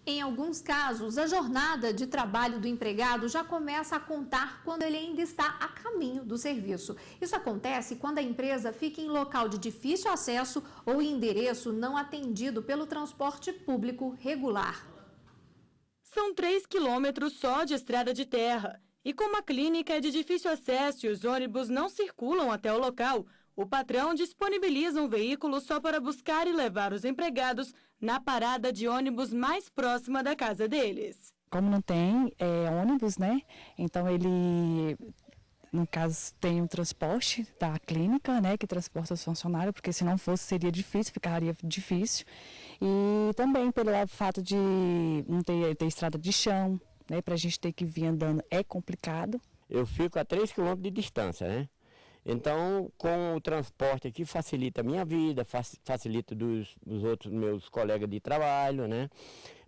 Em alguns casos, a jornada de trabalho do empregado já começa a contar quando ele ainda está a caminho do serviço. Isso acontece quando a empresa fica em local de difícil acesso ou endereço não atendido pelo transporte público regular. São 3 quilômetros só de estrada de terra. E como a clínica é de difícil acesso e os ônibus não circulam até o local, o patrão disponibiliza um veículo só para buscar e levar os empregados na parada de ônibus mais próxima da casa deles. Como não tem ônibus, né? Então ele, no caso, tem um transporte da clínica, né? Que transporta os funcionários, porque se não fosse seria difícil, ficaria difícil. E também pelo fato de não ter estrada de chão, né? Para a gente ter que vir andando é complicado. Eu fico a 3 quilômetros de distância, né? Então, com o transporte aqui facilita a minha vida, facilita dos outros meus colegas de trabalho, né?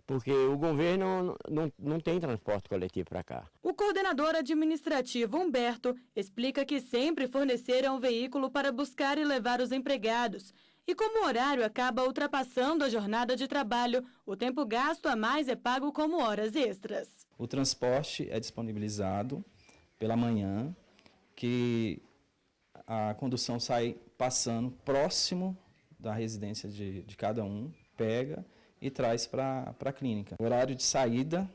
Porque o governo não tem transporte coletivo para cá. O coordenador administrativo Humberto explica que sempre forneceram um veículo para buscar e levar os empregados. E como o horário acaba ultrapassando a jornada de trabalho, o tempo gasto a mais é pago como horas extras. O transporte é disponibilizado pela manhã, que a condução sai passando próximo da residência de cada um, pega e traz para a clínica. O horário de saída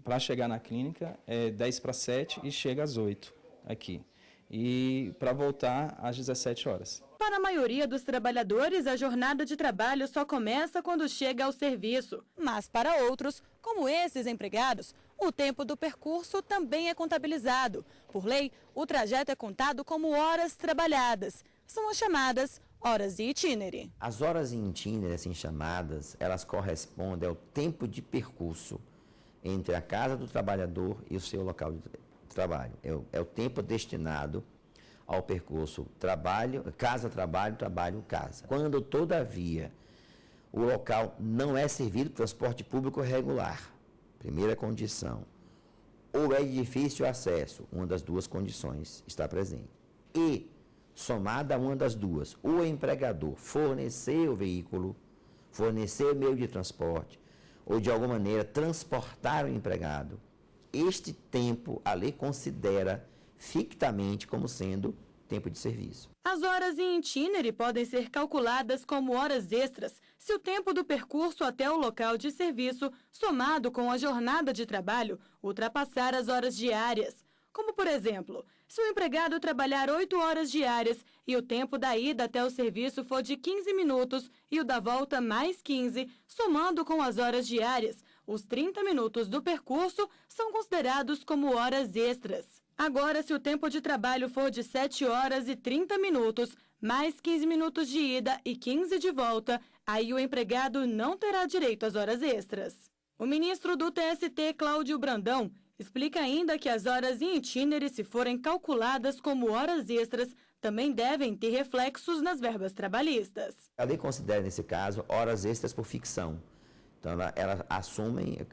para chegar na clínica é 10:50 e chega às 8 aqui. E para voltar às 17 horas. Para a maioria dos trabalhadores, a jornada de trabalho só começa quando chega ao serviço. Mas para outros, como esses empregados, o tempo do percurso também é contabilizado. Por lei, o trajeto é contado como horas trabalhadas. São as chamadas horas de itinere. As horas em itinere, assim chamadas, elas correspondem ao tempo de percurso entre a casa do trabalhador e o seu local de trabalho. É o tempo destinado ao percurso casa-trabalho, trabalho-casa. Quando, todavia, o local não é servido por transporte público regular, primeira condição, ou é de difícil acesso, uma das duas condições está presente. E, somada a uma das duas, o empregador fornecer o veículo, fornecer o meio de transporte, ou de alguma maneira transportar o empregado, este tempo a lei considera fictamente como sendo tempo de serviço. As horas em itinere podem ser calculadas como horas extras se o tempo do percurso até o local de serviço, somado com a jornada de trabalho, ultrapassar as horas diárias. Como, por exemplo, se o empregado trabalhar 8 horas diárias e o tempo da ida até o serviço for de 15 minutos e o da volta mais 15, somando com as horas diárias, os 30 minutos do percurso são considerados como horas extras. Agora, se o tempo de trabalho for de 7 horas e 30 minutos, mais 15 minutos de ida e 15 de volta, aí o empregado não terá direito às horas extras. O ministro do TST, Cláudio Brandão, explica ainda que as horas em itinere, se forem calculadas como horas extras, também devem ter reflexos nas verbas trabalhistas. A lei considera, nesse caso, horas extras por ficção. Então, ela assume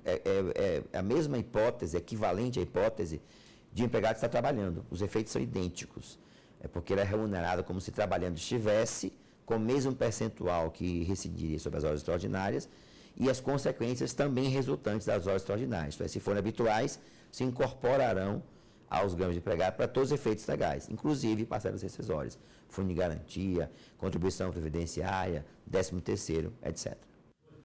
a mesma hipótese, equivalente à hipótese de empregado estar trabalhando. Os efeitos são idênticos. É porque ele é remunerado como se trabalhando estivesse, com o mesmo percentual que reincidiria sobre as horas extraordinárias, e as consequências também resultantes das horas extraordinárias. Então, se forem habituais, se incorporarão aos ganhos de empregado para todos os efeitos legais, inclusive parcelas rescisórias, fundo de garantia, contribuição previdenciária, 13º, etc.